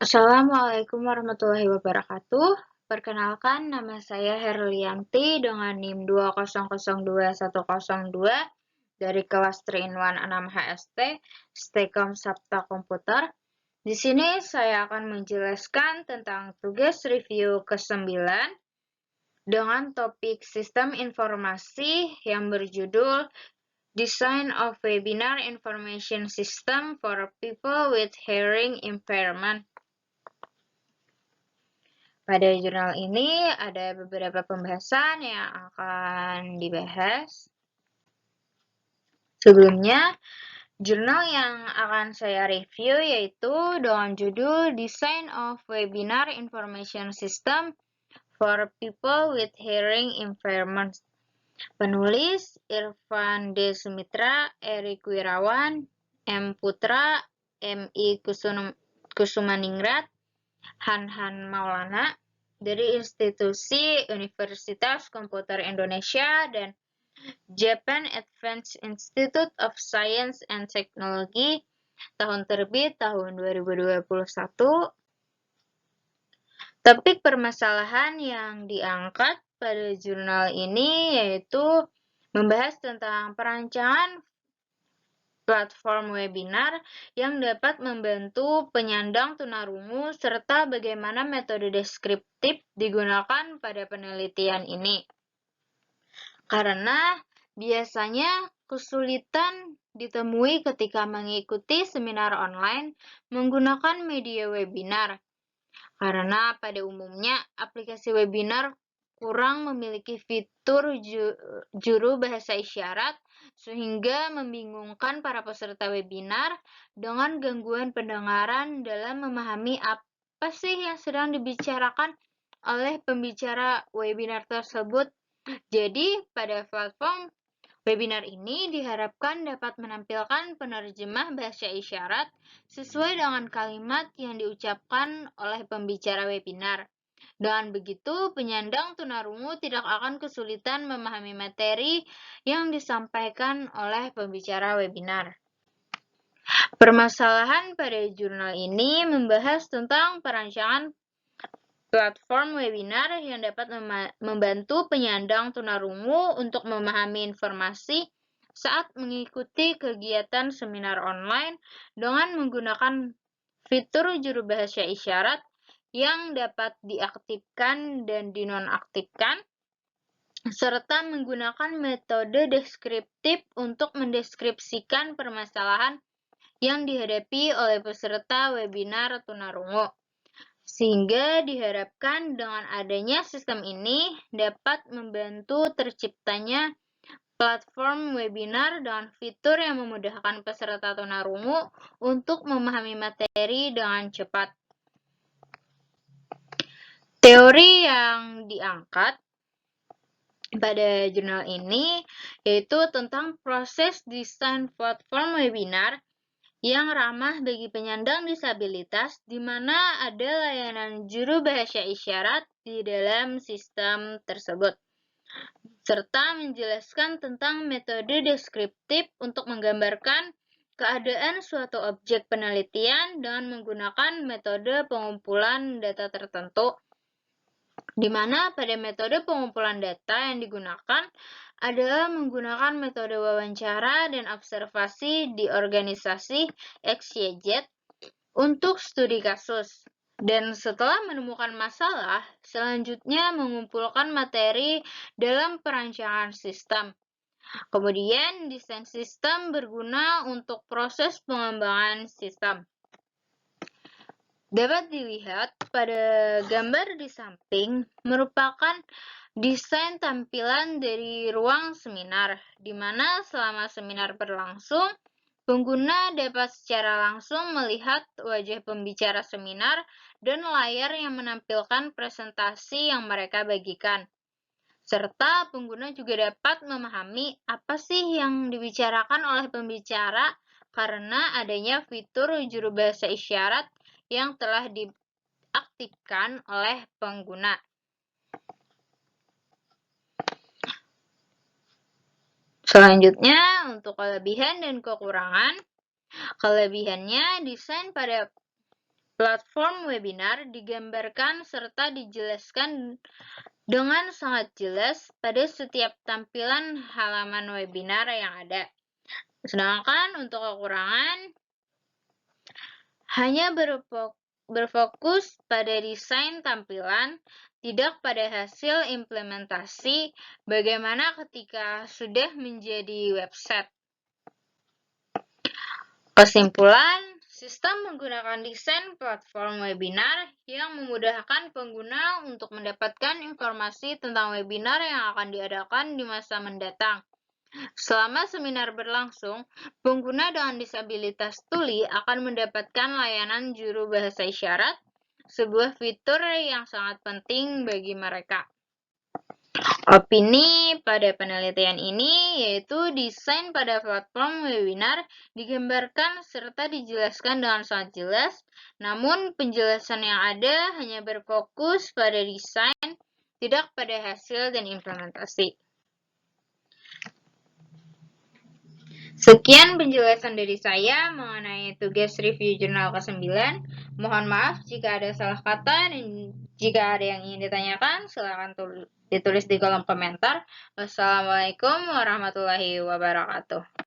Assalamualaikum warahmatullahi wabarakatuh. Perkenalkan, nama saya Herlianti dengan NIM 2002102 dari kelas 3 in 1 6 HST, Stekom Sabta Komputer. Di sini saya akan menjelaskan tentang tugas review ke-9 dengan topik sistem informasi yang berjudul Design of Webinar Information System for People with Hearing Impairment. Pada jurnal ini ada beberapa pembahasan yang akan dibahas. Sebelumnya, jurnal yang akan saya review yaitu dengan judul Design of Webinar Information System for People with Hearing Impairment. Penulis Irfan D. Sumitra, Erik Wirawan, M. Putra, M.I. Kusumaningrat, Han Maulana dari institusi Universitas Komputer Indonesia dan Japan Advanced Institute of Science and Technology, tahun terbit tahun 2021. Topik permasalahan yang diangkat pada jurnal ini yaitu membahas tentang perancangan platform webinar yang dapat membantu penyandang tunarungu serta bagaimana metode deskriptif digunakan pada penelitian ini. Karena biasanya kesulitan ditemui ketika mengikuti seminar online menggunakan media webinar. Karena pada umumnya aplikasi webinar kurang memiliki fitur juru bahasa isyarat sehingga membingungkan para peserta webinar dengan gangguan pendengaran dalam memahami apa sih yang sedang dibicarakan oleh pembicara webinar tersebut. Jadi, pada platform webinar ini diharapkan dapat menampilkan penerjemah bahasa isyarat sesuai dengan kalimat yang diucapkan oleh pembicara webinar. Dengan begitu, penyandang tunarungu tidak akan kesulitan memahami materi yang disampaikan oleh pembicara webinar. Permasalahan pada jurnal ini membahas tentang perancangan platform webinar yang dapat membantu penyandang tunarungu untuk memahami informasi saat mengikuti kegiatan seminar online dengan menggunakan fitur juru bahasa isyarat yang dapat diaktifkan dan dinonaktifkan, serta menggunakan metode deskriptif untuk mendeskripsikan permasalahan yang dihadapi oleh peserta webinar tunarungu. Sehingga diharapkan dengan adanya sistem ini dapat membantu terciptanya platform webinar dengan fitur yang memudahkan peserta tunarungu untuk memahami materi dengan cepat. Teori yang diangkat pada jurnal ini yaitu tentang proses desain platform webinar yang ramah bagi penyandang disabilitas, di mana ada layanan juru bahasa isyarat di dalam sistem tersebut, serta menjelaskan tentang metode deskriptif untuk menggambarkan keadaan suatu objek penelitian dengan menggunakan metode pengumpulan data tertentu, di mana pada metode pengumpulan data yang digunakan adalah menggunakan metode wawancara dan observasi di organisasi XYZ untuk studi kasus. Dan setelah menemukan masalah, selanjutnya mengumpulkan materi dalam perancangan sistem. Kemudian, desain sistem berguna untuk proses pengembangan sistem. Dapat dilihat pada gambar di samping merupakan desain tampilan dari ruang seminar, di mana selama seminar berlangsung, pengguna dapat secara langsung melihat wajah pembicara seminar dan layar yang menampilkan presentasi yang mereka bagikan. Serta pengguna juga dapat memahami apa sih yang dibicarakan oleh pembicara karena adanya fitur juru bahasa isyarat yang telah diaktifkan oleh pengguna. Selanjutnya, untuk kelebihan dan kekurangan. Kelebihannya, desain pada Platform webinar digambarkan serta dijelaskan dengan sangat jelas pada setiap tampilan halaman webinar yang ada. Sedangkan untuk kekurangan, hanya berfokus pada desain tampilan, tidak pada hasil implementasi bagaimana ketika sudah menjadi website. Kesimpulan, sistem menggunakan desain platform webinar yang memudahkan pengguna untuk mendapatkan informasi tentang webinar yang akan diadakan di masa mendatang. Selama seminar berlangsung, pengguna dengan disabilitas tuli akan mendapatkan layanan juru bahasa isyarat, sebuah fitur yang sangat penting bagi mereka. Opini pada penelitian ini yaitu desain pada platform webinar digambarkan serta dijelaskan dengan sangat jelas, namun penjelasan yang ada hanya berfokus pada desain, tidak pada hasil dan implementasi. Sekian penjelasan dari saya mengenai tugas review jurnal ke-9. Mohon maaf jika ada salah kata dan jika ada yang ingin ditanyakan, silakan ditulis di kolom komentar. Wassalamualaikum warahmatullahi wabarakatuh.